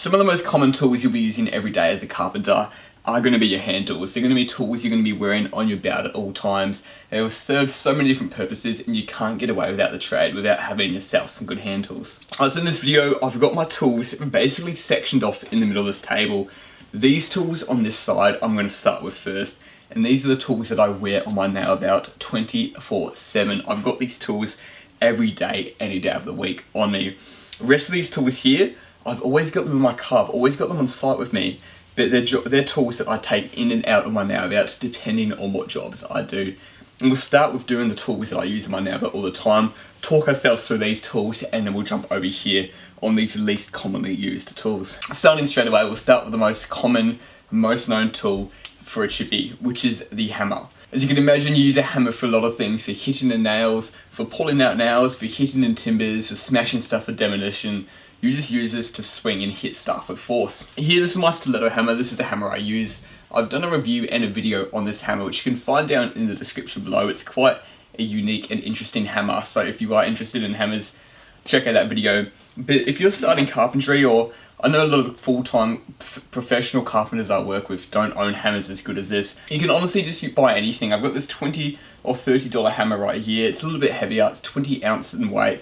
Some of the most common tools you'll be using every day as a carpenter are going to be your hand tools. They're going to be tools you're going to be wearing on your belt at all times. They will serve so many different purposes, and you can't get away without the trade without having yourself some good hand tools. Alright, so in this video I've got my tools basically sectioned off in the middle of this table. These tools on this side I'm going to start with first, and these are the tools that I wear on my nail belt 24/7. I've got these tools every day, any day of the week on me. The rest of these tools here, I've always got them in my car, I've always got them on site with me, but they're tools that I take in and out of my nail belt depending on what jobs I do. And we'll start with doing the tools that I use in my nail belt all the time, talk ourselves through these tools, and then we'll jump over here on these least commonly used tools. Starting straight away, we'll start with the most common, most known tool for a chippy, which is the hammer. As you can imagine, you use a hammer for a lot of things, for hitting the nails, for pulling out nails, for hitting in timbers, for smashing stuff for demolition. You just use this to swing and hit stuff with force. Here, this is my Stiletto hammer. This is the hammer I use. I've done a review and a video on this hammer, which you can find down in the description below. It's quite a unique and interesting hammer, so if you are interested in hammers, check out that video. But if you're starting carpentry, or I know a lot of the full-time professional carpenters I work with don't own hammers as good as this. You can honestly just buy anything. I've got this $20 or $30 hammer right here. It's a little bit heavier. It's 20 ounces in weight,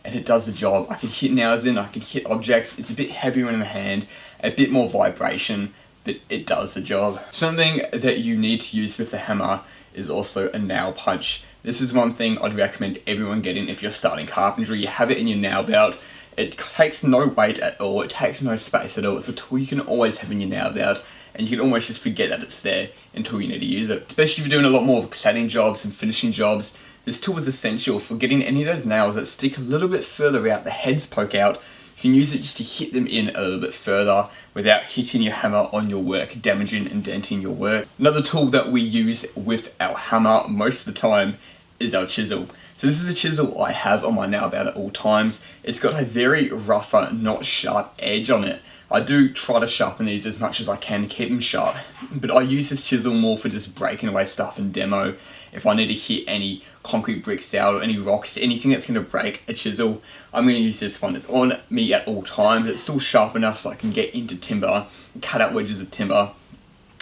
and it does the job. I can hit nails in, I can hit objects. It's a bit heavier in the hand, a bit more vibration, but it does the job. Something that you need to use with the hammer is also a nail punch. This is one thing I'd recommend everyone getting if you're starting carpentry. You have it in your nail belt. It takes no weight at all, it takes no space at all. It's a tool you can always have in your nail belt, and you can almost just forget that it's there until you need to use it. Especially if you're doing a lot more of cladding jobs and finishing jobs, this tool is essential for getting any of those nails that stick a little bit further out, the heads poke out. You can use it just to hit them in a little bit further without hitting your hammer on your work, damaging and denting your work. Another tool that we use with our hammer most of the time is our chisel. So this is a chisel I have on my nail belt at all times. It's got a very rougher, not sharp edge on it. I do try to sharpen these as much as I can to keep them sharp, but I use this chisel more for just breaking away stuff in demo. If I need to hit any concrete bricks out or any rocks, anything that's going to break a chisel, I'm going to use this one. It's on me at all times. It's still sharp enough so I can get into timber, cut out wedges of timber.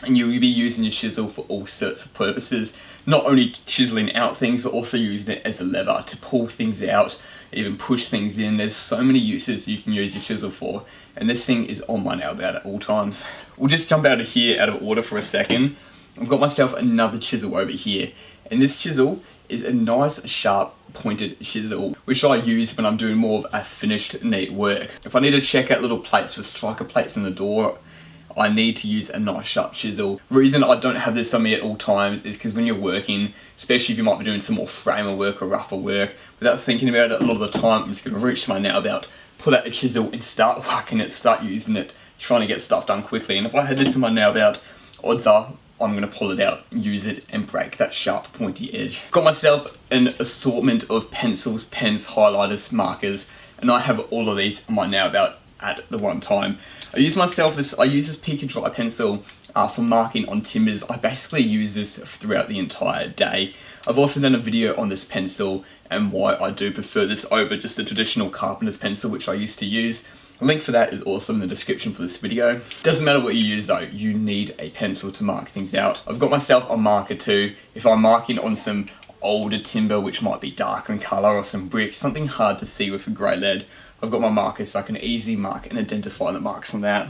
And you'll be using your chisel for all sorts of purposes, not only chiseling out things, but also using it as a lever to pull things out, even push things in. There's so many uses you can use your chisel for, and this thing is on my nail belt at all times. We'll just jump out of here out of order for a second. I've got myself another chisel over here, and this chisel is a nice sharp pointed chisel, which I use when I'm doing more of a finished neat work. If I need to check out little plates for striker plates in the door, I need to use a nice sharp chisel. The reason I don't have this on me at all times is because when you're working, especially if you might be doing some more framer work or rougher work, without thinking about it a lot of the time, I'm just going to reach to my nail belt, pull out a chisel and start whacking it, start using it, trying to get stuff done quickly. And if I had this in my nail belt, odds are I'm going to pull it out, use it and break that sharp pointy edge. Got myself an assortment of pencils, pens, highlighters, markers, and I have all of these on my nail belt at the one time. I use this Pica dry pencil for marking on timbers. I basically use this throughout the entire day. I've also done a video on this pencil and why I do prefer this over just the traditional carpenter's pencil which I used to use. A link for that is also in the description for this video. Doesn't matter what you use though, you need a pencil to mark things out. I've got myself a marker too. If I'm marking on some older timber which might be dark in colour, or some bricks, something hard to see with a grey lead, I've got my marker so I can easily mark and identify the marks on that.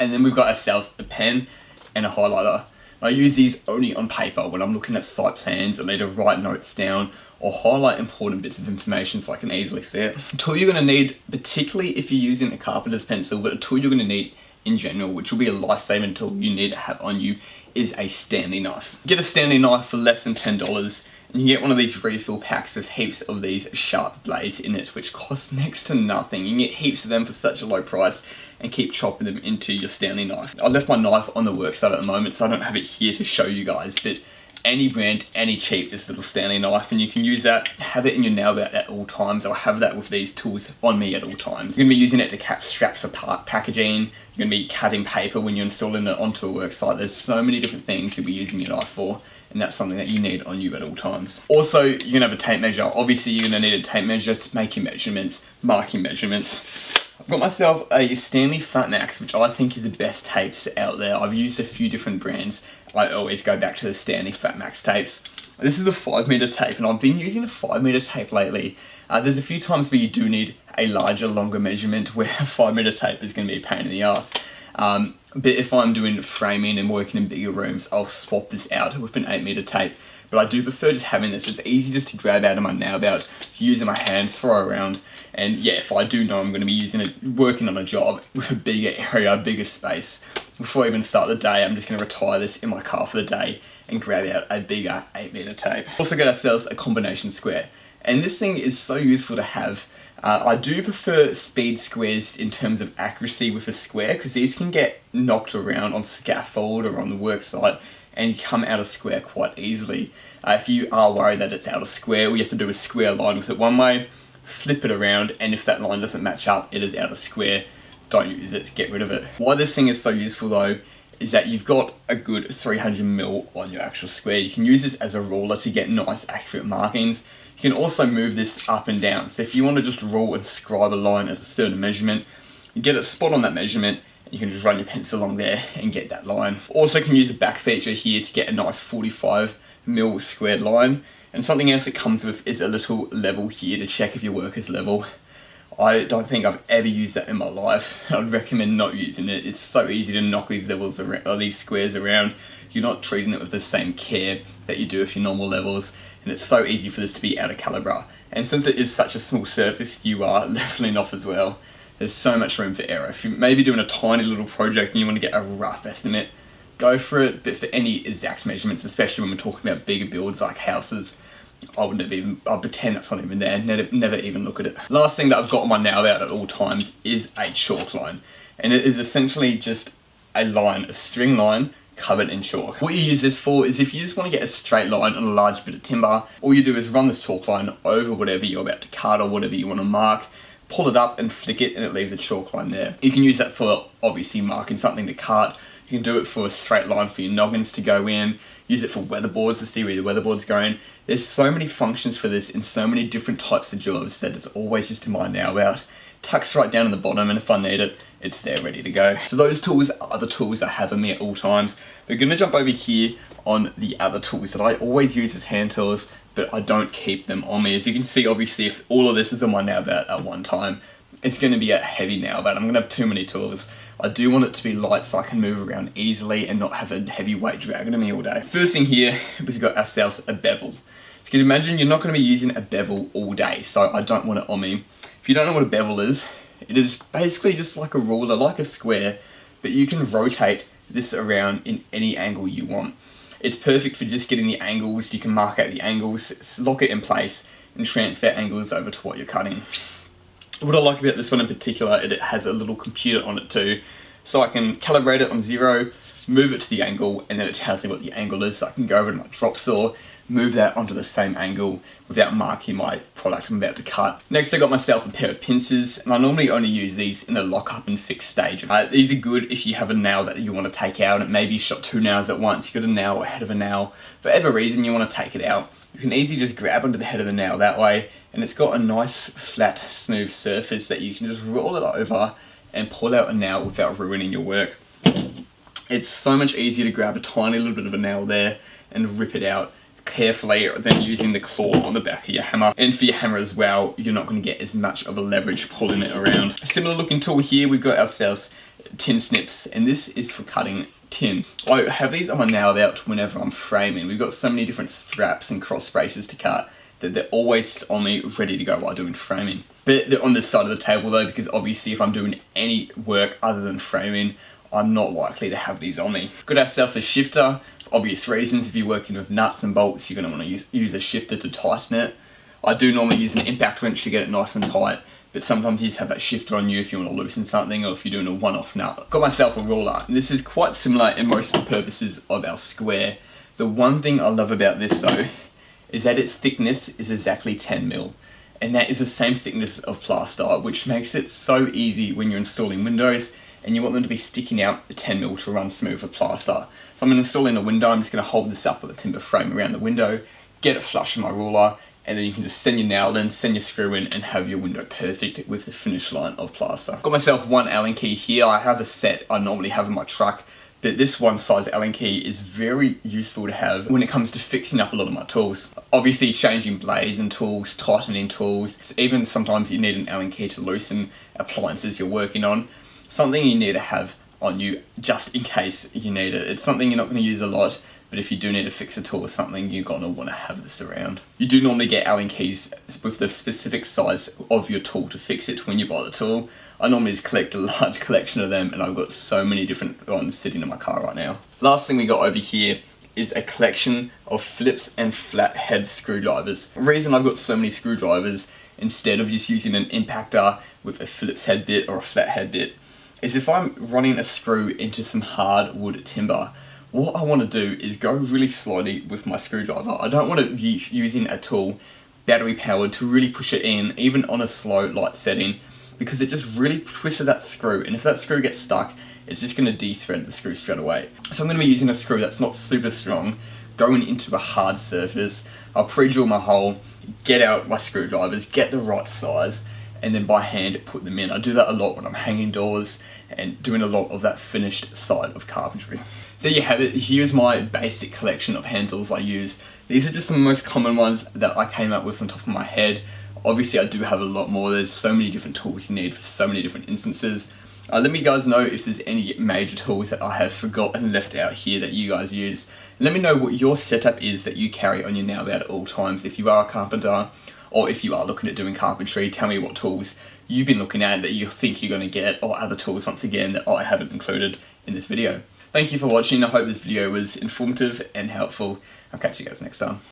And then we've got ourselves a pen and a highlighter. I use these only on paper when I'm looking at site plans. I need to write notes down or highlight important bits of information so I can easily see it. A tool you're going to need, particularly if you're using a carpenter's pencil, but a tool you're going to need in general, which will be a life-saving tool you need to have on you, is a Stanley knife. Get a Stanley knife for less than $10. And you get one of these refill packs. There's heaps of these sharp blades in it, which cost next to nothing. You can get heaps of them for such a low price and keep chopping them into your Stanley knife. I left my knife on the worksite at the moment, so I don't have it here to show you guys, but any brand, any cheap, this little Stanley knife, and you can use that, have it in your nail belt at all times. I'll have that with these tools on me at all times. You're going to be using it to cut straps apart packaging. You're going to be cutting paper when you're installing it onto a worksite. There's so many different things you'll be using your knife for, and that's something that you need on you at all times. Also, you're going to have a tape measure. Obviously, you're going to need a tape measure to make your measurements, mark your measurements. I've got myself a Stanley Fat Max, which I think is the best tapes out there. I've used a few different brands. I always go back to the Stanley Fat Max tapes. This is a 5 meter tape, and I've been using a 5 meter tape lately. There's a few times where you do need a larger, longer measurement where a 5 meter tape is going to be a pain in the ass. But if I'm doing framing and working in bigger rooms, I'll swap this out with an 8 meter tape. But I do prefer just having this. It's easy just to grab out of my nail belt, use in my hand, throw around. And yeah, if I do know I'm going to be using it, working on a job with a bigger area, bigger space, before I even start the day, I'm just going to retire this in my car for the day and grab out a bigger 8 meter tape. Also got ourselves a combination square. And this thing is so useful to have. I do prefer speed squares in terms of accuracy with a square, because these can get knocked around on scaffold or on the work site and you come out of square quite easily. If you are worried that it's out of square, all you have to do is square line with it one way, flip it around, and if that line doesn't match up, it is out of square. Don't use it, get rid of it. Why this thing is so useful though, is that you've got a good 300mm on your actual square. You can use this as a ruler to get nice accurate markings. You can also move this up and down. So if you want to just rule and scribe a line at a certain measurement, you get it spot on that measurement, and you can just run your pencil along there and get that line. Also can use the back feature here to get a nice 45mm squared line. And something else it comes with is a little level here to check if your work is level. I don't think I've ever used that in my life. I'd recommend not using it. It's so easy to knock these levels around, or these squares around. You're not treating it with the same care that you do with your normal levels, and it's so easy for this to be out of calibre. And since it is such a small surface, you are leveling off as well. There's so much room for error. If you're maybe doing a tiny little project and you want to get a rough estimate, go for it. But for any exact measurements, especially when we're talking about bigger builds like houses, I'll pretend that's not even there, never even look at it. Last thing that I've got on my nail belt at all times is a chalk line. And it is essentially just a line, a string line, covered in chalk. What you use this for is if you just want to get a straight line on a large bit of timber, all you do is run this chalk line over whatever you're about to cut or whatever you want to mark, pull it up and flick it, and it leaves a chalk line there. You can use that for obviously marking something to cut. You can do it for a straight line for your noggins to go in. Use it for weatherboards to see where the weatherboard's going. There's so many functions for this in so many different types of jobs that it's always just in my nail belt. Tucks right down in the bottom, and if I need it, it's there ready to go. So those tools are the tools I have on me at all times. We're gonna jump over here on the other tools that I always use as hand tools, but I don't keep them on me. As you can see, obviously, if all of this is on my nail belt at one time, it's gonna be a heavy nail belt. I'm gonna have too many tools. I do want it to be light so I can move around easily and not have a heavy weight dragging on me all day. First thing here, we've got ourselves a bevel. So you can imagine you're not gonna be using a bevel all day, so I don't want it on me. If you don't know what a bevel is, it is basically just like a ruler, like a square, but you can rotate this around in any angle you want. It's perfect for just getting the angles. You can mark out the angles, lock it in place, and transfer angles over to what you're cutting. What I like about this one in particular, it has a little computer on it too, so I can calibrate it on 0, move it to the angle, and then it tells me what the angle is, so I can go over to my drop saw, move that onto the same angle without marking my product I'm about to cut. Next I got myself a pair of pincers, and I normally only use these in the lock up and fix stage. These are good if you have a nail that you want to take out, and maybe you shot 2 nails at once, you've got a nail ahead of a nail, for whatever reason you want to take it out. You can easily just grab onto the head of the nail that way, and it's got a nice flat smooth surface that you can just roll it over and pull out a nail without ruining your work. It's so much easier to grab a tiny little bit of a nail there and rip it out carefully than using the claw on the back of your hammer. And for your hammer as well, you're not going to get as much of a leverage pulling it around. A similar looking tool here, we've got ourselves tin snips, and this is for cutting tin. I have these on my nail belt whenever I'm framing. We've got so many different straps and cross braces to cut that they're always on me ready to go while doing framing. But they're on this side of the table though, because obviously if I'm doing any work other than framing, I'm not likely to have these on me. Got ourselves a shifter, for obvious reasons. If you're working with nuts and bolts, you're going to want to use a shifter to tighten it. I do normally use an impact wrench to get it nice and tight, but sometimes you just have that shifter on you if you want to loosen something, or if you're doing a one-off nut. Got myself a ruler, and this is quite similar in most of the purposes of our square. The one thing I love about this though, is that its thickness is exactly 10mm, and that is the same thickness of plaster, which makes it so easy when you're installing windows and you want them to be sticking out 10mm to run smooth with plaster. If I'm installing a window, I'm just going to hold this up with a timber frame around the window, get it flush with my ruler, and then you can just send your nail in, send your screw in, and have your window perfect with the finish line of plaster. Got myself one Allen key here. I have a set I normally have in my truck, but this one size Allen key is very useful to have when it comes to fixing up a lot of my tools. Obviously changing blades and tools, tightening tools, even sometimes you need an Allen key to loosen appliances you're working on. Something you need to have on you just in case you need it. It's something you're not going to use a lot, but if you do need to fix a tool or something, you're going to want to have this around. You do normally get Allen keys with the specific size of your tool to fix it when you buy the tool. I normally just collect a large collection of them, and I've got so many different ones sitting in my car right now. Last thing we got over here is a collection of Phillips and flathead screwdrivers. The reason I've got so many screwdrivers instead of just using an impactor with a Phillips head bit or a flathead bit is if I'm running a screw into some hardwood timber, what I want to do is go really slowly with my screwdriver. I don't want to be using a tool battery powered to really push it in, even on a slow light setting, because it just really twists that screw, and if that screw gets stuck, it's just going to de-thread the screw straight away. If I'm going to be using a screw that's not super strong, going into a hard surface, I'll pre-drill my hole, get out my screwdrivers, get the right size, and then by hand put them in. I do that a lot when I'm hanging doors and doing a lot of that finished side of carpentry. There you have it. Here's my basic collection of hand tools I use. These are just the most common ones that I came up with on top of my head. Obviously I do have a lot more. There's so many different tools you need for so many different instances. Let me guys know if there's any major tools that I have forgotten and left out here that you guys use. Let me know what your setup is that you carry on your nail bed at all times if you are a carpenter, or if you are looking at doing carpentry. Tell me what tools you've been looking at that you think you're going to get, or other tools once again that I haven't included in this video. Thank you for watching. I hope this video was informative and helpful. I'll catch you guys next time.